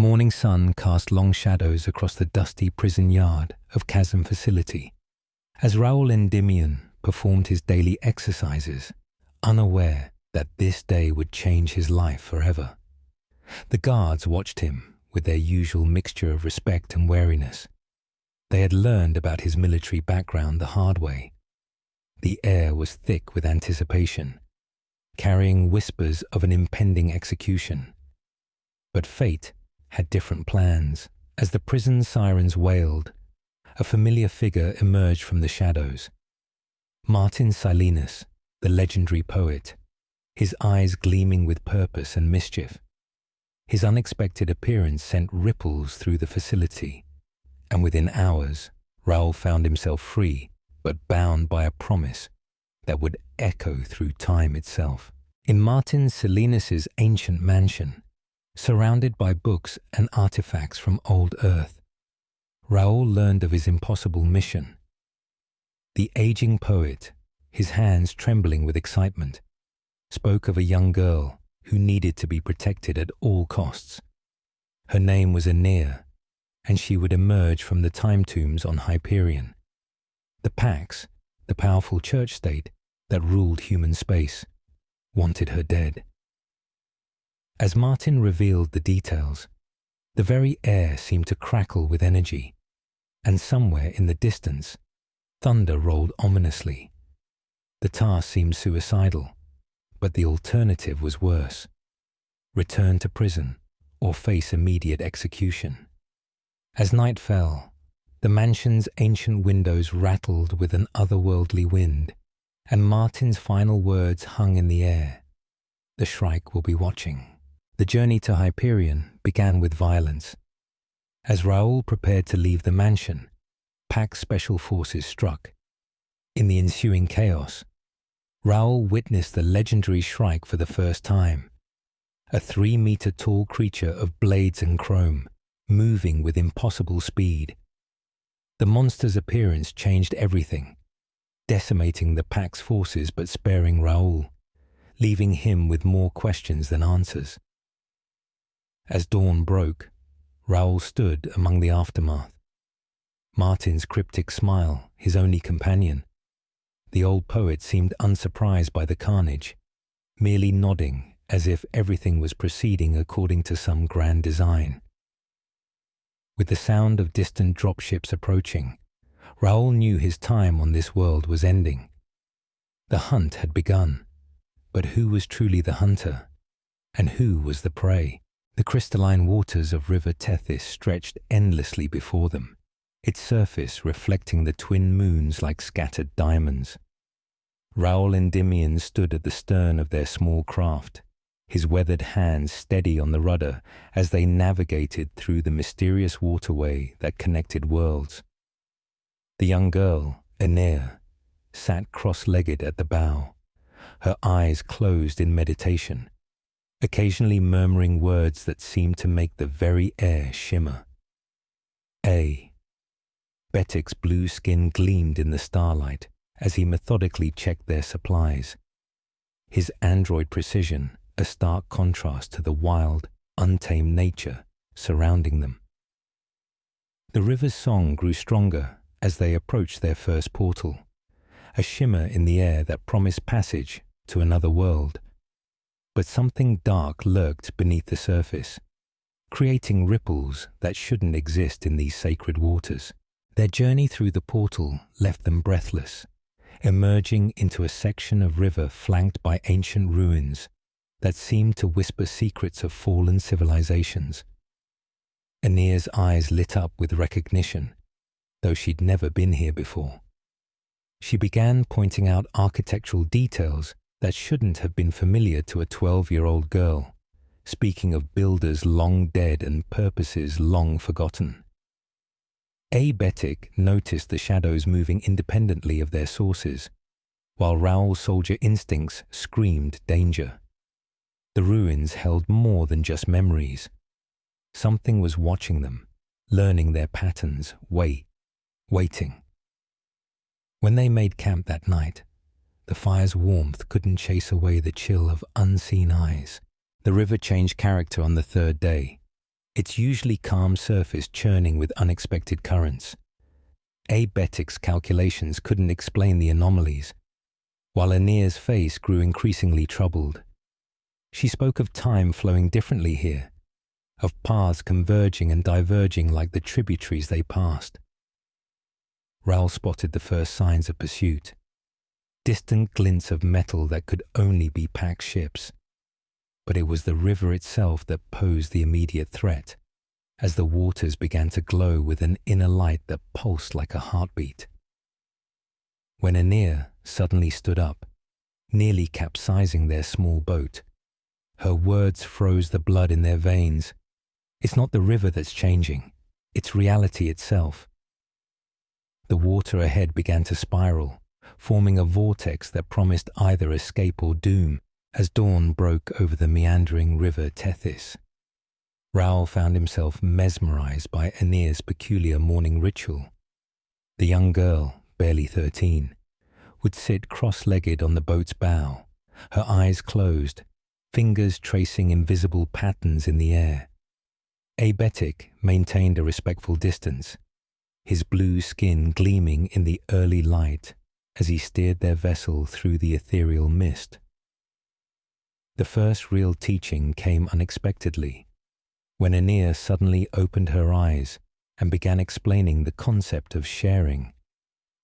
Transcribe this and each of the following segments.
morning sun cast long shadows across the dusty prison yard of Chasm facility as Raoul Endymion performed his daily exercises, unaware that this day would change his life forever. The guards watched him with their usual mixture of respect and wariness. They had learned about his military background the hard way. The air was thick with anticipation, carrying whispers of an impending execution. But fate had different plans. As the prison sirens wailed, a familiar figure emerged from the shadows. Martin Silenus, the legendary poet, his eyes gleaming with purpose and mischief. His unexpected appearance sent ripples through the facility, and within hours, Raoul found himself free but bound by a promise that would echo through time itself. In Martin Silenus's ancient mansion, surrounded by books and artifacts from old Earth, Raoul learned of his impossible mission. The aging poet, his hands trembling with excitement, spoke of a young girl who needed to be protected at all costs. Her name was Aeneas, and she would emerge from the time tombs on Hyperion. The Pax, the powerful church state that ruled human space, wanted her dead. As Martin revealed the details, the very air seemed to crackle with energy, and somewhere in the distance, thunder rolled ominously. The task seemed suicidal, but the alternative was worse: return to prison or face immediate execution. As night fell, the mansion's ancient windows rattled with an otherworldly wind, and Martin's final words hung in the air: "The Shrike will be watching." The journey to Hyperion began with violence. As Raoul prepared to leave the mansion, Pax special forces struck. In the ensuing chaos, Raoul witnessed the legendary Shrike for the first time, a 3-meter-tall creature of blades and chrome, moving with impossible speed. The monster's appearance changed everything, decimating the Pax forces but sparing Raoul, leaving him with more questions than answers. As dawn broke, Raoul stood among the aftermath. Martin's cryptic smile, his only companion. The old poet seemed unsurprised by the carnage, merely nodding as if everything was proceeding according to some grand design. With the sound of distant dropships approaching, Raoul knew his time on this world was ending. The hunt had begun, but who was truly the hunter, and who was the prey? The crystalline waters of River Tethys stretched endlessly before them, its surface reflecting the twin moons like scattered diamonds. Raoul Endymion stood at the stern of their small craft, his weathered hands steady on the rudder as they navigated through the mysterious waterway that connected worlds. The young girl, Aeneas, sat cross-legged at the bow, her eyes closed in meditation, occasionally murmuring words that seemed to make the very air shimmer. Betic's blue skin gleamed in the starlight as he methodically checked their supplies, his android precision a stark contrast to the wild, untamed nature surrounding them. The river's song grew stronger as they approached their first portal, a shimmer in the air that promised passage to another world. But something dark lurked beneath the surface, creating ripples that shouldn't exist in these sacred waters. Their journey through the portal left them breathless, emerging into a section of river flanked by ancient ruins that seemed to whisper secrets of fallen civilizations. Aeneas' eyes lit up with recognition, though she'd never been here before. She began pointing out architectural details that shouldn't have been familiar to a 12-year-old girl, speaking of builders long dead and purposes long forgotten. Betic noticed the shadows moving independently of their sources, while Raoul's soldier instincts screamed danger. The ruins held more than just memories. Something was watching them, learning their patterns, waiting. When they made camp that night, the fire's warmth couldn't chase away the chill of unseen eyes. The river changed character on the third day, its usually calm surface churning with unexpected currents. Betic's calculations couldn't explain the anomalies, while Aenea's face grew increasingly troubled. She spoke of time flowing differently here, of paths converging and diverging like the tributaries they passed. Raoul spotted the first signs of pursuit, distant glints of metal that could only be packed ships. But it was the river itself that posed the immediate threat, as the waters began to glow with an inner light that pulsed like a heartbeat. When Aenea suddenly stood up, nearly capsizing their small boat, her words froze the blood in their veins. It's not the river that's changing, it's reality itself. The water ahead began to spiral, forming a vortex that promised either escape or doom as dawn broke over the meandering river Tethys. Raoul found himself mesmerized by Aenea's peculiar morning ritual. The young girl, barely 13, would sit cross-legged on the boat's bow, her eyes closed, fingers tracing invisible patterns in the air. Betic maintained a respectful distance, his blue skin gleaming in the early light as he steered their vessel through the ethereal mist. The first real teaching came unexpectedly, when Aenea suddenly opened her eyes and began explaining the concept of sharing,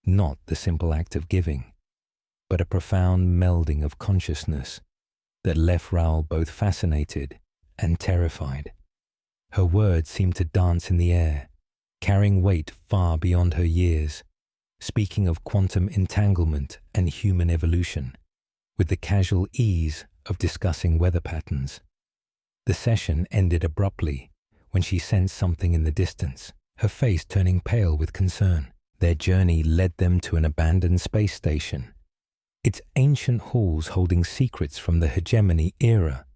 not the simple act of giving, but a profound melding of consciousness that left Raoul both fascinated and terrified. Her words seemed to dance in the air, carrying weight far beyond her years, speaking of quantum entanglement and human evolution, with the casual ease of discussing weather patterns. The session ended abruptly when she sensed something in the distance, her face turning pale with concern. Their journey led them to an abandoned space station, its ancient halls holding secrets from the hegemony era.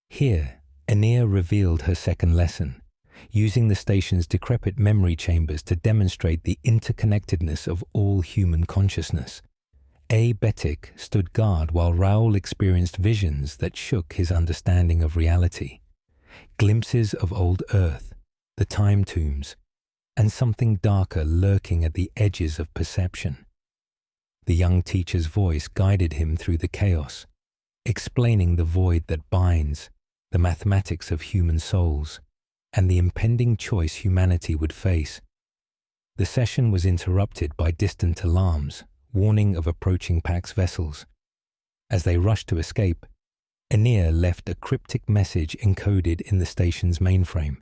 Here, Aenea revealed her second lesson, using the station's decrepit memory chambers to demonstrate the interconnectedness of all human consciousness. Betic stood guard while Raoul experienced visions that shook his understanding of reality. Glimpses of old Earth, the time tombs, and something darker lurking at the edges of perception. The young teacher's voice guided him through the chaos, explaining the void that binds, the mathematics of human souls, and the impending choice humanity would face. The session was interrupted by distant alarms, warning of approaching Pax vessels. As they rushed to escape, Aenea left a cryptic message encoded in the station's mainframe,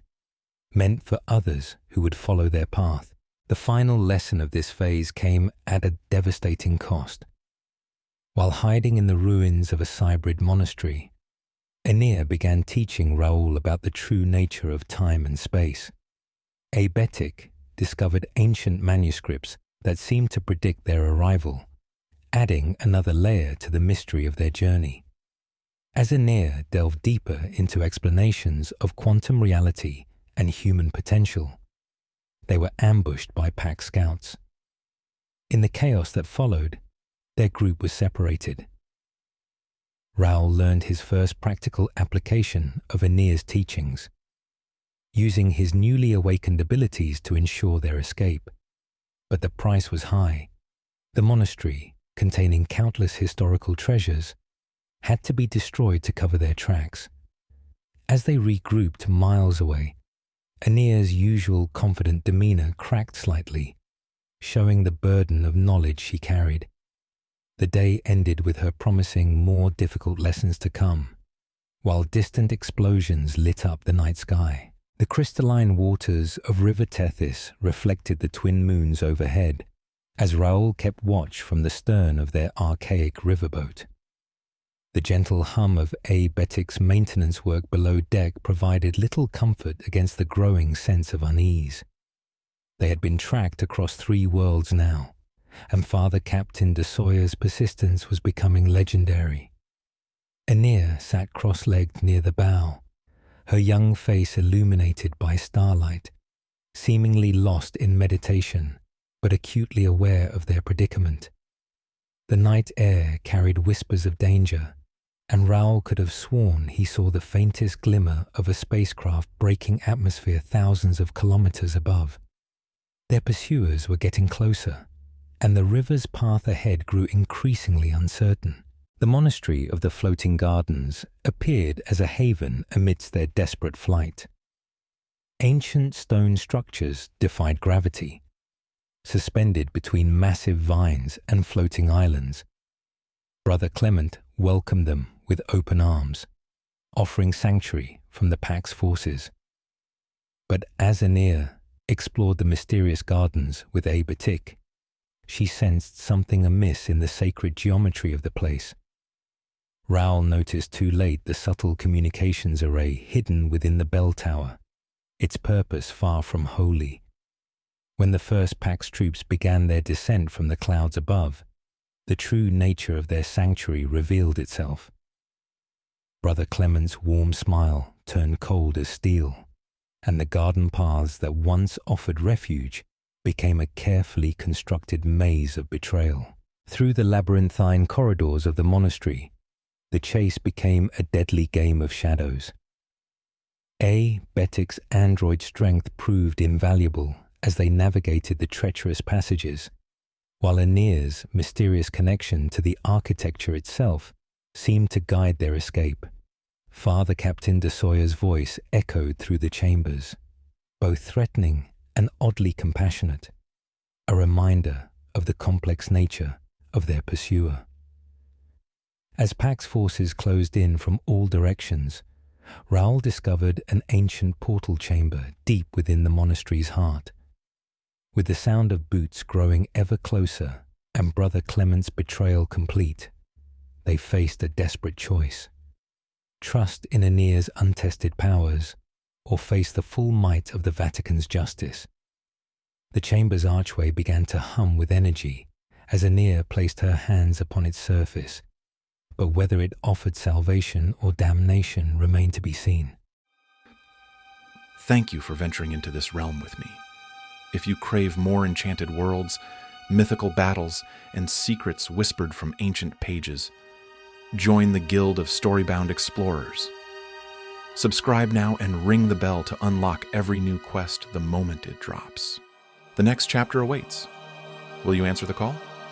meant for others who would follow their path. The final lesson of this phase came at a devastating cost. While hiding in the ruins of a Cybrid monastery, Aenea began teaching Raoul about the true nature of time and space. Betic discovered ancient manuscripts that seemed to predict their arrival, adding another layer to the mystery of their journey. As Aenea delved deeper into explanations of quantum reality and human potential, they were ambushed by Pax scouts. In the chaos that followed, their group was separated. Raoul learned his first practical application of Aenea's teachings, using his newly awakened abilities to ensure their escape. But the price was high. The monastery, containing countless historical treasures, had to be destroyed to cover their tracks. As they regrouped miles away, Aenea's usual confident demeanor cracked slightly, showing the burden of knowledge she carried. The day ended with her promising more difficult lessons to come, while distant explosions lit up the night sky. The crystalline waters of River Tethys reflected the twin moons overhead, as Raoul kept watch from the stern of their archaic riverboat. The gentle hum of Betic's maintenance work below deck provided little comfort against the growing sense of unease. They had been tracked across 3 worlds now, and Father Captain de Sawyer's persistence was becoming legendary. Aenea sat cross-legged near the bow, her young face illuminated by starlight, seemingly lost in meditation, but acutely aware of their predicament. The night air carried whispers of danger, and Raoul could have sworn he saw the faintest glimmer of a spacecraft breaking atmosphere thousands of kilometers above. Their pursuers were getting closer, and the river's path ahead grew increasingly uncertain. The monastery of the floating gardens appeared as a haven amidst their desperate flight. Ancient stone structures defied gravity, suspended between massive vines and floating islands. Brother Clement welcomed them with open arms, offering sanctuary from the Pax forces. But as Aenir explored the mysterious gardens with a Batik, she sensed something amiss in the sacred geometry of the place. Raoul noticed too late the subtle communications array hidden within the bell tower, its purpose far from holy. When the first Pax troops began their descent from the clouds above, the true nature of their sanctuary revealed itself. Brother Clement's warm smile turned cold as steel, and the garden paths that once offered refuge became a carefully constructed maze of betrayal. Through the labyrinthine corridors of the monastery, the chase became a deadly game of shadows. Batik's android strength proved invaluable as they navigated the treacherous passages, while Aenir's mysterious connection to the architecture itself seemed to guide their escape. Father Captain de Sawyer's voice echoed through the chambers, both threatening and oddly compassionate, a reminder of the complex nature of their pursuer. As Pax forces closed in from all directions, Raoul discovered an ancient portal chamber deep within the monastery's heart. With the sound of boots growing ever closer and Brother Clement's betrayal complete, they faced a desperate choice: trust in Aenir's untested powers, or face the full might of the Vatican's justice. The chamber's archway began to hum with energy as Aenir placed her hands upon its surface, but whether it offered salvation or damnation remained to be seen. Thank you for venturing into this realm with me. If you crave more enchanted worlds, mythical battles, and secrets whispered from ancient pages, join the Guild of Storybound Explorers. Subscribe now and ring the bell to unlock every new quest the moment it drops. The next chapter awaits. Will you answer the call?